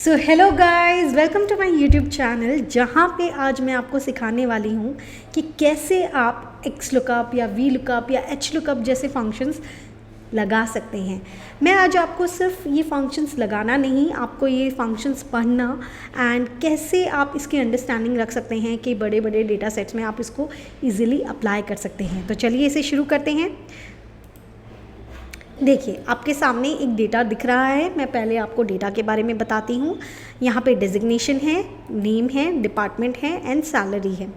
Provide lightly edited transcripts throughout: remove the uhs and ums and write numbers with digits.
So hello guys, welcome to my YouTube channel, जहाँ पे आज मैं आपको सिखाने वाली हूँ कि कैसे आप एक्स लुकअप या वी लुकअप या एच लुकअप जैसे फंक्शंस लगा सकते हैं। मैं आज आपको सिर्फ ये फंक्शंस लगाना नहीं, आपको ये फंक्शंस पढ़ना एंड कैसे आप इसकी अंडरस्टैंडिंग रख सकते हैं कि बड़े बड़े डेटा सेट्स में आप इसको ईजिली अप्लाई कर सकते हैं। तो चलिए इसे शुरू करते हैं। देखिए, आपके सामने एक डेटा दिख रहा है। मैं पहले आपको डेटा के बारे में बताती हूँ। यहाँ पे डेजिग्नेशन है, नेम है, डिपार्टमेंट है एंड सैलरी है।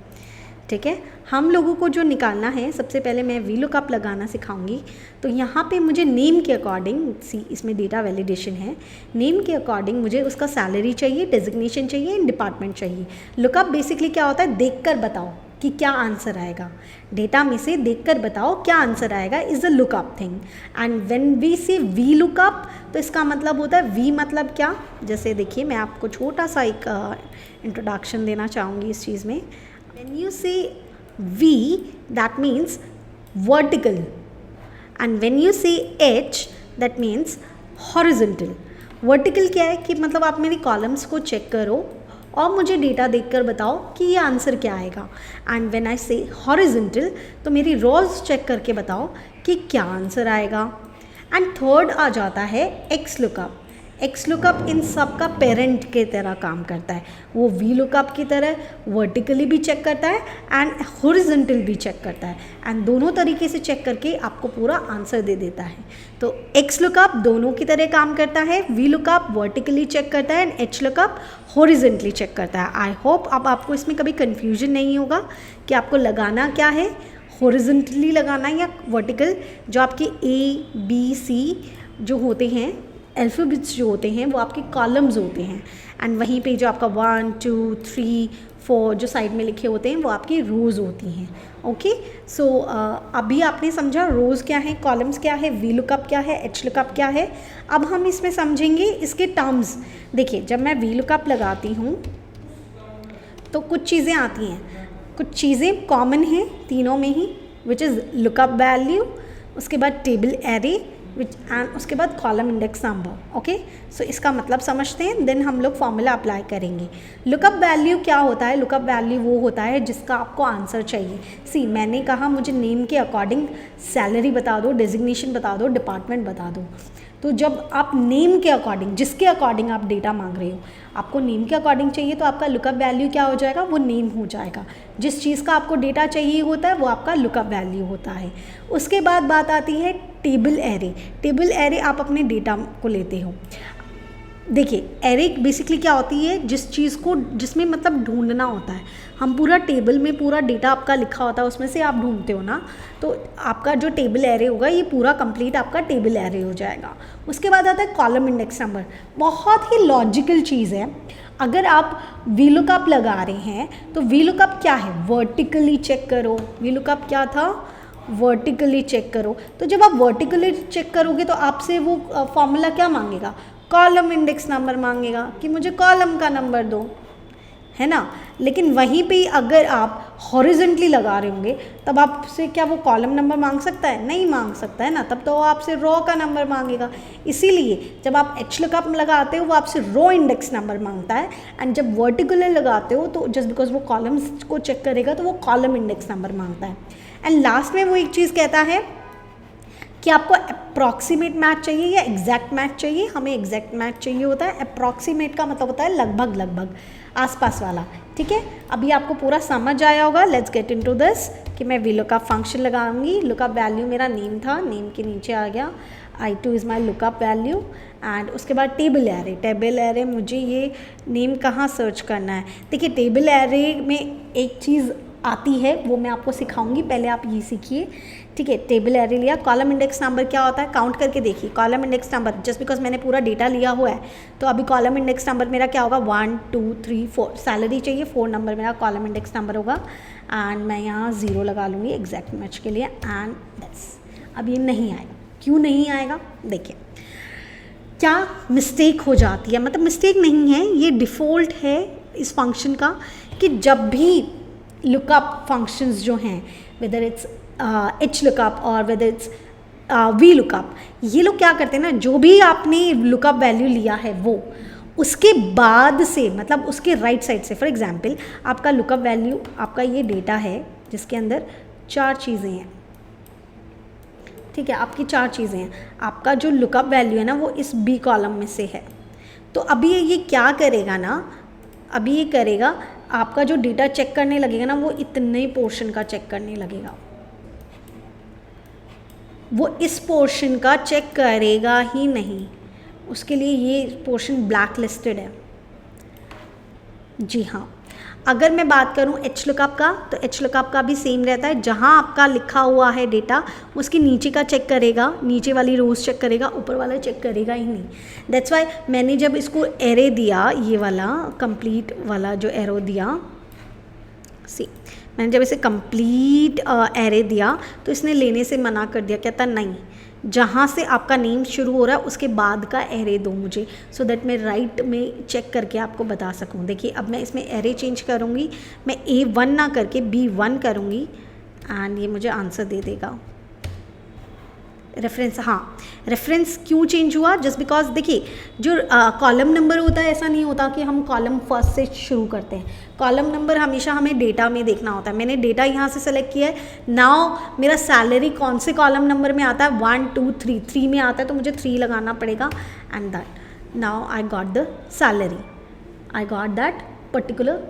ठीक है, हम लोगों को जो निकालना है, सबसे पहले मैं वी लुकअप लगाना सिखाऊंगी। तो यहाँ पे मुझे नेम के अकॉर्डिंग, इसमें डेटा वैलिडेशन है, नेम के अकॉर्डिंग मुझे उसका सैलरी चाहिए, डेजिग्नेशन चाहिए एंड डिपार्टमेंट चाहिए। लुकअप बेसिकली क्या होता है, देखकर बताओ कि क्या आंसर आएगा। डेटा में से देखकर बताओ क्या आंसर आएगा is a lookup thing. And when we say V lookup, तो इसका मतलब होता है वी मतलब क्या। जैसे देखिए, मैं आपको छोटा सा एक इंट्रोडक्शन देना चाहूँगी इस चीज़ में। When you say V, that means vertical, and when you say H, that means horizontal. Vertical क्या है कि मतलब आप मेरी कॉलम्स को चेक करो और मुझे डेटा देखकर बताओ कि ये आंसर क्या आएगा। एंड व्हेन आई से हॉरिजॉन्टल, तो मेरी रोज चेक करके बताओ कि क्या आंसर आएगा। एंड थर्ड आ जाता है एक्स लुकअप। एक्स लुकअप इन सब का पेरेंट के तरह काम करता है। वो वी लुकअप की तरह वर्टिकली भी चेक करता है एंड हॉरिजॉन्टल भी चेक करता है, एंड दोनों तरीके से चेक करके आपको पूरा आंसर दे देता है। तो एक्स लुकअप दोनों की तरह काम करता है। वी लुकअप वर्टिकली चेक करता है and H lookup horizontally check करता है। आई होप अब आपको इसमें कभी कन्फ्यूजन नहीं होगा कि आपको लगाना क्या है, हॉरिजॉन्टली लगाना या वर्टिकल। जो आपके ए बी सी जो होते हैं, अल्फ़ाबेट्स जो होते हैं, वो आपके कॉलम्स होते हैं, एंड वहीं पे जो आपका 1 2 3 4 जो साइड में लिखे होते हैं वो आपकी रोज़ होती हैं। ओके, सो अभी आपने समझा रोज़ क्या है, कॉलम्स क्या है, वी लुकअप क्या है, एच लुकअप क्या है। अब हम इसमें समझेंगे इसके टर्म्स। देखिए, जब मैं वी लुकअप लगाती हूँ तो कुछ चीज़ें आती हैं, कुछ चीज़ें कॉमन हैं तीनों में ही, विच इज़ लुकअप वैल्यू, उसके बाद टेबल एरे एंड उसके बाद कॉलम इंडेक्स नंबर। ओके, सो इसका मतलब समझते हैं, देन हम लोग फॉर्मूला अप्लाई करेंगे। लुकअप वैल्यू क्या होता है? लुकअप वैल्यू वो होता है जिसका आपको आंसर चाहिए। सी, मैंने कहा मुझे नेम के अकॉर्डिंग सैलरी बता दो, डेजिग्नेशन बता दो, डिपार्टमेंट बता दो। तो जब आप नेम के अकॉर्डिंग, जिसके अकॉर्डिंग आप डेटा मांग रहे हो, आपको नेम के अकॉर्डिंग चाहिए, तो आपका लुकअप वैल्यू क्या हो जाएगा? वो नेम हो जाएगा। जिस चीज़ का आपको डेटा चाहिए होता है वो आपका लुकअप वैल्यू होता है। उसके बाद बात आती है टेबल एरे। टेबल एरे आप अपने डेटा को लेते हो। देखिए, एरे बेसिकली क्या होती है, जिस चीज़ को, जिसमें मतलब ढूंढना होता है। हम पूरा टेबल में पूरा डेटा आपका लिखा होता है, उसमें से आप ढूंढते हो ना, तो आपका जो टेबल एरे होगा ये पूरा कंप्लीट आपका टेबल एरे हो जाएगा। उसके बाद आता है कॉलम इंडेक्स नंबर। बहुत ही लॉजिकल चीज़ है। अगर आप वी लुकअप लगा रहे हैं तो वी लुकअप क्या है? वर्टिकली चेक करो। वी लुकअप क्या था? वर्टिकली चेक करो। तो जब आप वर्टिकली चेक करोगे तो आपसे वो फॉर्मूला क्या मांगेगा? कॉलम इंडेक्स नंबर मांगेगा कि मुझे कॉलम का नंबर दो, है ना। लेकिन वहीं पे अगर आप हॉरिजॉन्टली लगा रहे होंगे तब आपसे क्या वो कॉलम नंबर मांग सकता है? नहीं मांग सकता है ना, तब तो वो आपसे रो का नंबर मांगेगा। इसीलिए जब आप एच लुकअप लगाते हो वो आपसे रो इंडेक्स नंबर मांगता है, एंड जब वर्टिकुलर लगाते हो तो जस्ट बिकॉज वो कॉलम्स को चेक करेगा तो वो कॉलम इंडेक्स नंबर मांगता है। एंड लास्ट में वो एक चीज़ कहता है कि आपको अप्रॉक्सीमेट मैच चाहिए या एग्जैक्ट मैच चाहिए। हमें एग्जैक्ट मैच चाहिए होता है। अप्रॉक्सीमेट का मतलब होता है लगभग लगभग, आसपास वाला। ठीक है, अभी आपको पूरा समझ आया होगा। लेट्स गेट इनटू दिस कि मैं वी लुकअप फंक्शन लगाऊंगी। लुकअप वैल्यू मेरा नेम था, नेम के नीचे आ गया I2 is my lookup value, and उसके बाद टेबल एरे। टेबल एरे मुझे ये नेम कहाँ सर्च करना है? देखिए, टेबल एरे में एक चीज़ आती है, वो मैं आपको सिखाऊंगी, पहले आप ये सीखिए। ठीक है, टेबल एरे लिया। कॉलम इंडेक्स नंबर क्या होता है? काउंट करके देखिए। Column index number, just because मैंने पूरा डेटा लिया हुआ है तो अभी कॉलम इंडेक्स नंबर मेरा क्या होगा? 1 2 3 4। सैलरी चाहिए, 4 नंबर मेरा कॉलम इंडेक्स नंबर होगा, एंड मैं यहाँ 0 लगा लूँगी एग्जैक्ट मैच के लिए। एंड दैट्स, अब ये नहीं आएगा। क्यों नहीं आएगा? देखिए, क्या मिस्टेक हो जाती है, मतलब मिस्टेक नहीं है, ये डिफ़ॉल्ट है इस फंक्शन का, कि जब भी लुकअप फंक्शंस जो हैं, वेदर इट्स एच लुकअप और वेदर इट्स वी लुकअप, ये लोग क्या करते हैं ना, जो भी आपने लुकअप वैल्यू लिया है वो उसके बाद से मतलब उसके राइट साइड से, फॉर एग्जांपल आपका लुकअप वैल्यू, आपका ये डेटा है जिसके अंदर 4 चीज़ें हैं, ठीक है, आपकी 4 चीज़ें हैं, आपका जो लुकअप वैल्यू है ना वो इस बी कॉलम में से है। तो अभी ये क्या करेगा ना, अभी ये करेगा आपका जो डेटा चेक करने लगेगा ना वो इतने पोर्शन का चेक करने लगेगा, वो इस पोर्शन का चेक करेगा ही नहीं, उसके लिए ये पोर्शन ब्लैक लिस्टेड है। जी हाँ, अगर मैं बात करूँ एच लुकअप का, तो एच लुकअप का भी सेम रहता है, जहाँ आपका लिखा हुआ है डेटा उसके नीचे का चेक करेगा, नीचे वाली रोज चेक करेगा, ऊपर वाला चेक करेगा ही नहीं। दैट्स वाई मैंने जब इसको एरे दिया, ये वाला कंप्लीट वाला जो एरो दिया, सी मैंने जब इसे कंप्लीट एरे दिया तो इसने लेने से मना कर दिया, कहता नहीं, जहाँ से आपका नेम शुरू हो रहा है उसके बाद का एरे दो मुझे, सो दैट मैं राइट में चेक करके आपको बता सकूँ। देखिए अब मैं इसमें एरे चेंज करूँगी, मैं A1 ना करके B1 करूँगी एंड ये मुझे आंसर दे देगा। रेफरेंस, हाँ रेफरेंस क्यों चेंज हुआ, जस्ट बिकॉज देखिए जो कॉलम नंबर होता है, ऐसा नहीं होता कि हम कॉलम फर्स्ट से शुरू करते हैं, कॉलम नंबर हमेशा हमें डेटा में देखना होता है। मैंने डेटा यहाँ से सेलेक्ट किया है, नाउ मेरा सैलरी कौन से कॉलम नंबर में आता है, 1 2 3 3 में आता है, तो मुझे 3 लगाना पड़ेगा and that now I got the salary, I got that particular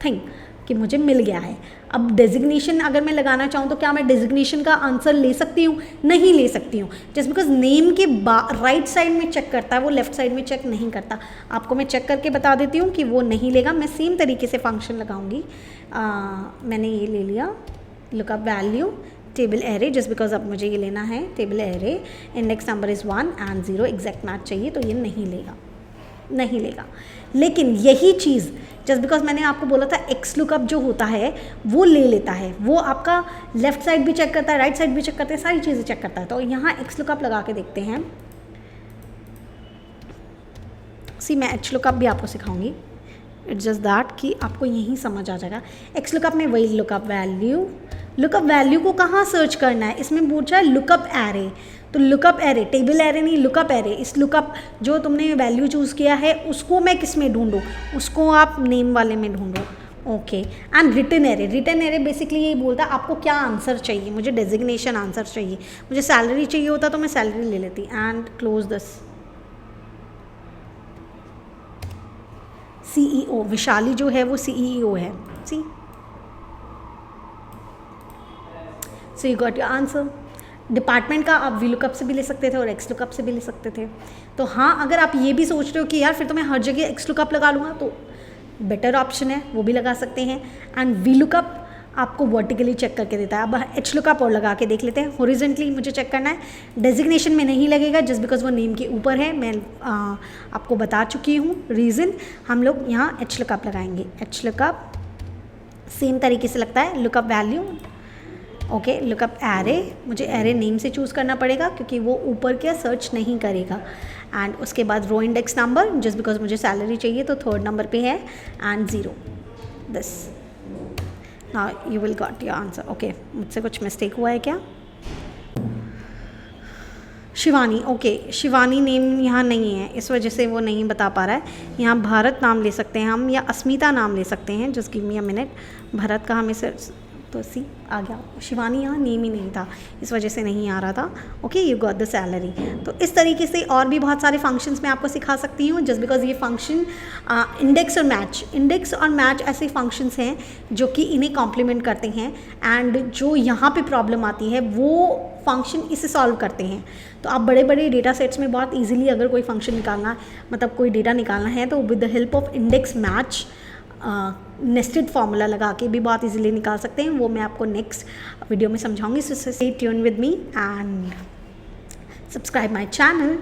thing कि मुझे मिल गया है। अब डेजिग्नेशन अगर मैं लगाना चाहूँ तो क्या मैं डेजिग्नेशन का आंसर ले सकती हूँ, नहीं ले सकती हूँ, जस्ट बिकॉज नेम के राइट साइड में चेक करता है, वो लेफ्ट साइड में चेक नहीं करता। आपको मैं चेक करके बता देती हूँ कि वो नहीं लेगा। मैं सेम तरीके से फंक्शन लगाऊंगी। मैंने ये ले लिया lookup value table array, just because अब मुझे ये लेना है table array, index number is 1 and 0, exact match चाहिए, तो ये नहीं लेगा, नहीं लेगा। लेकिन यही चीज़ जस्ट बिकॉज मैंने आपको बोला था एक्स लुकअप जो होता है वो ले लेता है, वो आपका लेफ्ट साइड भी चेक करता है, राइट साइड भी चेक करता है, सारी चीज़ें चेक करता है। तो यहाँ एक्स लुकअप लगा के देखते हैं। सी मैं एच लुकअप भी आपको सिखाऊंगी, इट्स जस्ट दैट कि आपको यहीं समझ आ जाएगा। एक्स लुकअप में वही लुकअप वैल्यू को कहाँ सर्च करना है, इसमें पूछा है लुकअप एरे, तो लुकअप एरे, टेबल एरे नहीं, लुकअप एरे। इस लुकअप जो तुमने वैल्यू चूज़ किया है उसको मैं किस में ढूंढूँ, उसको आप नेम वाले में ढूंढो, okay. And return array basically यही बोलता है आपको क्या आंसर चाहिए, मुझे डेजिग्नेशन आंसर चाहिए, मुझे सैलरी चाहिए होता तो मैं सैलरी ले लेती and close this. CEO Vishali जो है वो CEO है, see so you got your answer. Department का आप वी लुकअप से भी ले सकते थे और एक्स लुकअप से भी ले सकते थे। तो हाँ, अगर आप ये भी सोच रहे हो कि यार फिर तो मैं हर जगह एक्स लुकअप लगा लूँगा, तो बेटर ऑप्शन है, वो भी लगा सकते हैं। एंड वी लुकअप आपको वर्टिकली चेक करके देता है। अब एच लुकअप और लगा के देख लेते हैं। हॉरिजॉन्टली मुझे चेक करना है, डेजिग्नेशन में नहीं लगेगा जस्ट बिकॉज वो नेम के ऊपर है। मैं आपको बता चुकी हूँ रीज़न। हम लोग यहाँ एच लुकअप लगाएंगे। एच लुकअप सेम तरीके से लगता है, lookup value, okay. Lookup array, मुझे एरे नेम से चूज़ करना पड़ेगा क्योंकि वो ऊपर क्या सर्च नहीं करेगा। एंड उसके बाद row index number, just because मुझे सैलरी चाहिए तो 3rd नंबर पे है, and 0 this. Now you will got your answer, okay. मुझसे कुछ मिस्टेक हुआ है क्या? शिवानी, ओके। शिवानी नेम यहाँ नहीं है, इस वजह से वो नहीं बता पा रहा है। यहाँ भारत नाम ले सकते हैं हम, या अस्मिता नाम ले सकते हैं। Just give me a minute. Bharat का हमें सिर्फ तो सी आ गया, शिवानी यहाँ नेम ही नहीं था, इस वजह से नहीं आ रहा था। Okay, you got the salary. तो इस तरीके से और भी बहुत सारे फंक्शंस मैं आपको सिखा सकती हूँ, जस्ट बिकॉज ये फंक्शन इंडेक्स और मैच ऐसे फंक्शंस हैं जो कि इन्हें कॉम्प्लीमेंट करते हैं। एंड जो यहाँ पे प्रॉब्लम आती है वो फंक्शन इसे सॉल्व करते हैं। तो आप बड़े बड़े डेटा सेट्स में बहुत ईजिली अगर कोई फंक्शन निकालना, मतलब कोई डेटा निकालना है, तो with the help of index match nested formula लगा के भी बहुत इजीली निकाल सकते हैं। वो मैं आपको नेक्स्ट वीडियो में समझाऊंगी। So stay tune with me and subscribe my channel.